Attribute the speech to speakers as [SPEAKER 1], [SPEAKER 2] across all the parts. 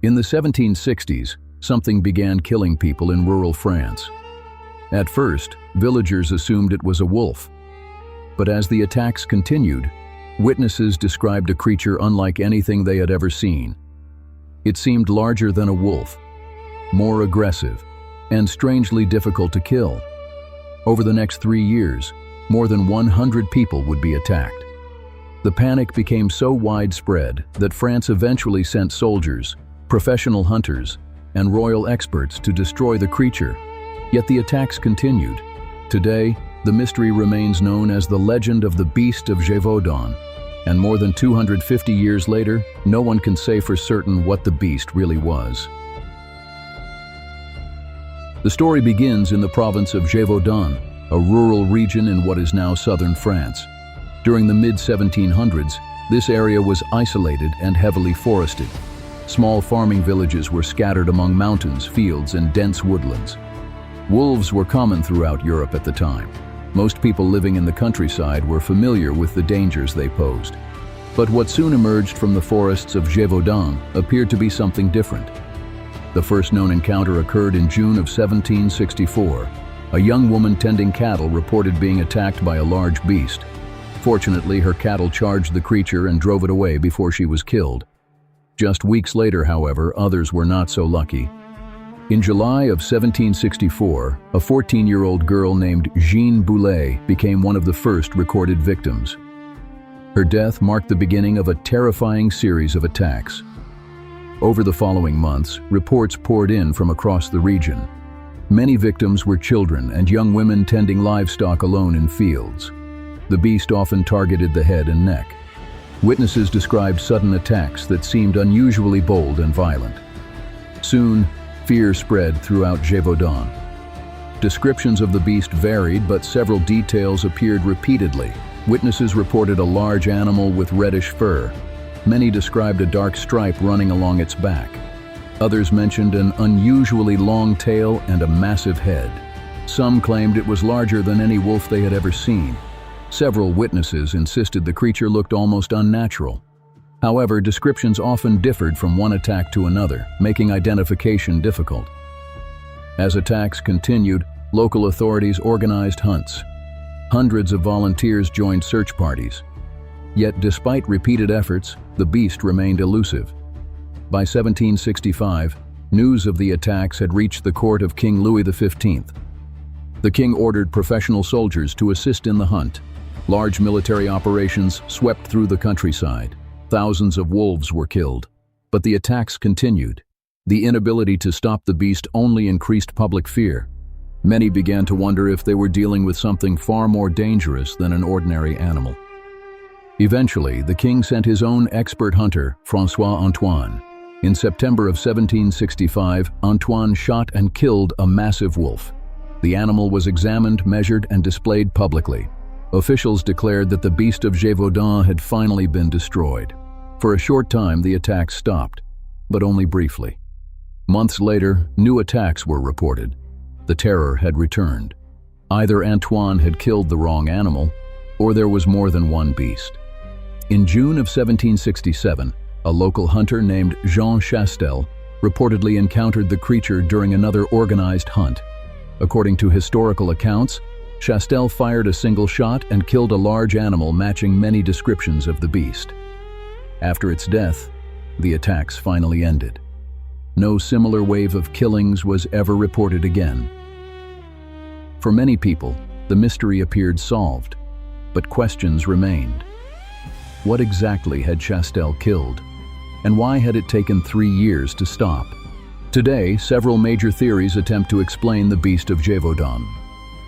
[SPEAKER 1] In the 1760s, something began killing people in rural France. At first, villagers assumed it was a wolf. But as the attacks continued, witnesses described a creature unlike anything they had ever seen. It seemed larger than a wolf, more aggressive, and strangely difficult to kill. Over the next 3 years, more than 100 people would be attacked. The panic became so widespread that France eventually sent soldiers, professional hunters, and royal experts to destroy the creature. Yet the attacks continued. Today, the mystery remains known as the legend of the Beast of Gévaudan, and more than 250 years later, no one can say for certain what the beast really was. The story begins in the province of Gevaudan, a rural region in what is now southern France. During the mid-1700s, this area was isolated and heavily forested. Small farming villages were scattered among mountains, fields, and dense woodlands. Wolves were common throughout Europe at the time. Most people living in the countryside were familiar with the dangers they posed. But what soon emerged from the forests of Gevaudan appeared to be something different. The first known encounter occurred in June of 1764. A young woman tending cattle reported being attacked by a large beast. Fortunately, her cattle charged the creature and drove it away before she was killed. Just weeks later, however, others were not so lucky. In July of 1764, a 14-year-old girl named Jean Chastel became one of the first recorded victims. Her death marked the beginning of a terrifying series of attacks. Over the following months, reports poured in from across the region. Many victims were children and young women tending livestock alone in fields. The beast often targeted the head and neck. Witnesses described sudden attacks that seemed unusually bold and violent. Soon, fear spread throughout Gevaudan. Descriptions of the beast varied, but several details appeared repeatedly. Witnesses reported a large animal with reddish fur. Many described a dark stripe running along its back. Others mentioned an unusually long tail and a massive head. Some claimed it was larger than any wolf they had ever seen. Several witnesses insisted the creature looked almost unnatural. However, descriptions often differed from one attack to another, making identification difficult. As attacks continued, local authorities organized hunts. Hundreds of volunteers joined search parties. Yet, despite repeated efforts, the beast remained elusive. By 1765, news of the attacks had reached the court of King Louis XV. The king ordered professional soldiers to assist in the hunt. Large military operations swept through the countryside. Thousands of wolves were killed. But the attacks continued. The inability to stop the beast only increased public fear. Many began to wonder if they were dealing with something far more dangerous than an ordinary animal. Eventually, the king sent his own expert hunter, François Antoine. In September of 1765, Antoine shot and killed a massive wolf. The animal was examined, measured, and displayed publicly. Officials declared that the Beast of Gévaudan had finally been destroyed. For a short time, the attacks stopped, but only briefly. Months later, new attacks were reported. The terror had returned. Either Antoine had killed the wrong animal, or there was more than one beast. In June of 1767, a local hunter named Jean Chastel reportedly encountered the creature during another organized hunt. According to historical accounts, Chastel fired a single shot and killed a large animal matching many descriptions of the beast. After its death, the attacks finally ended. No similar wave of killings was ever reported again. For many people, the mystery appeared solved, but questions remained. What exactly had Chastel killed? And why had it taken 3 years to stop? Today, several major theories attempt to explain the Beast of Gévaudan.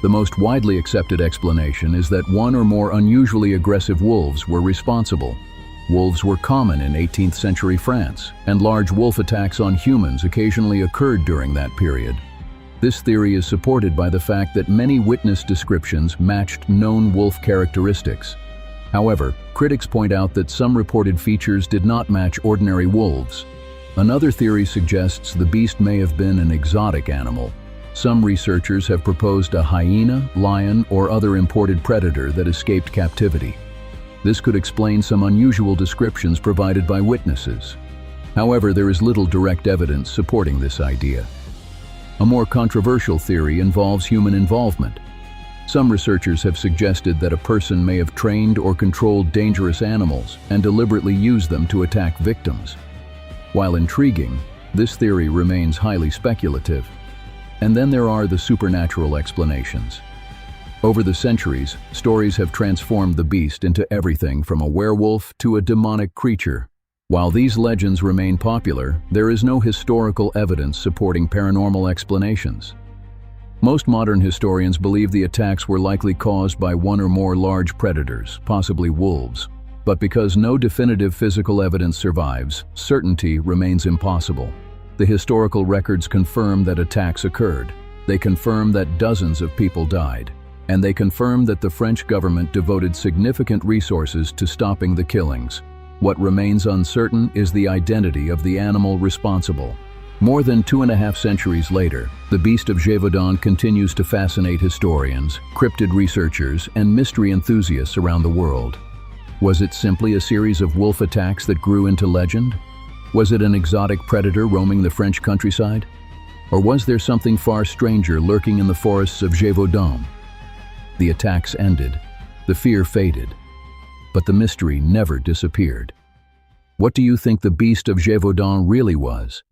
[SPEAKER 1] The most widely accepted explanation is that one or more unusually aggressive wolves were responsible. Wolves were common in 18th century France, and large wolf attacks on humans occasionally occurred during that period. This theory is supported by the fact that many witness descriptions matched known wolf characteristics. However, critics point out that some reported features did not match ordinary wolves. Another theory suggests the beast may have been an exotic animal. Some researchers have proposed a hyena, lion, or other imported predator that escaped captivity. This could explain some unusual descriptions provided by witnesses. However, there is little direct evidence supporting this idea. A more controversial theory involves human involvement. Some researchers have suggested that a person may have trained or controlled dangerous animals and deliberately used them to attack victims. While intriguing, this theory remains highly speculative. And then there are the supernatural explanations. Over the centuries, stories have transformed the beast into everything from a werewolf to a demonic creature. While these legends remain popular, there is no historical evidence supporting paranormal explanations. Most modern historians believe the attacks were likely caused by one or more large predators, possibly wolves. But because no definitive physical evidence survives, certainty remains impossible. The historical records confirm that attacks occurred. They confirm that dozens of people died. And they confirm that the French government devoted significant resources to stopping the killings. What remains uncertain is the identity of the animal responsible. More than 2.5 centuries later, the Beast of Gévaudan continues to fascinate historians, cryptid researchers, and mystery enthusiasts around the world. Was it simply a series of wolf attacks that grew into legend? Was it an exotic predator roaming the French countryside? Or was there something far stranger lurking in the forests of Gevaudan? The attacks ended, the fear faded, but the mystery never disappeared. What do you think the Beast of Gévaudan really was?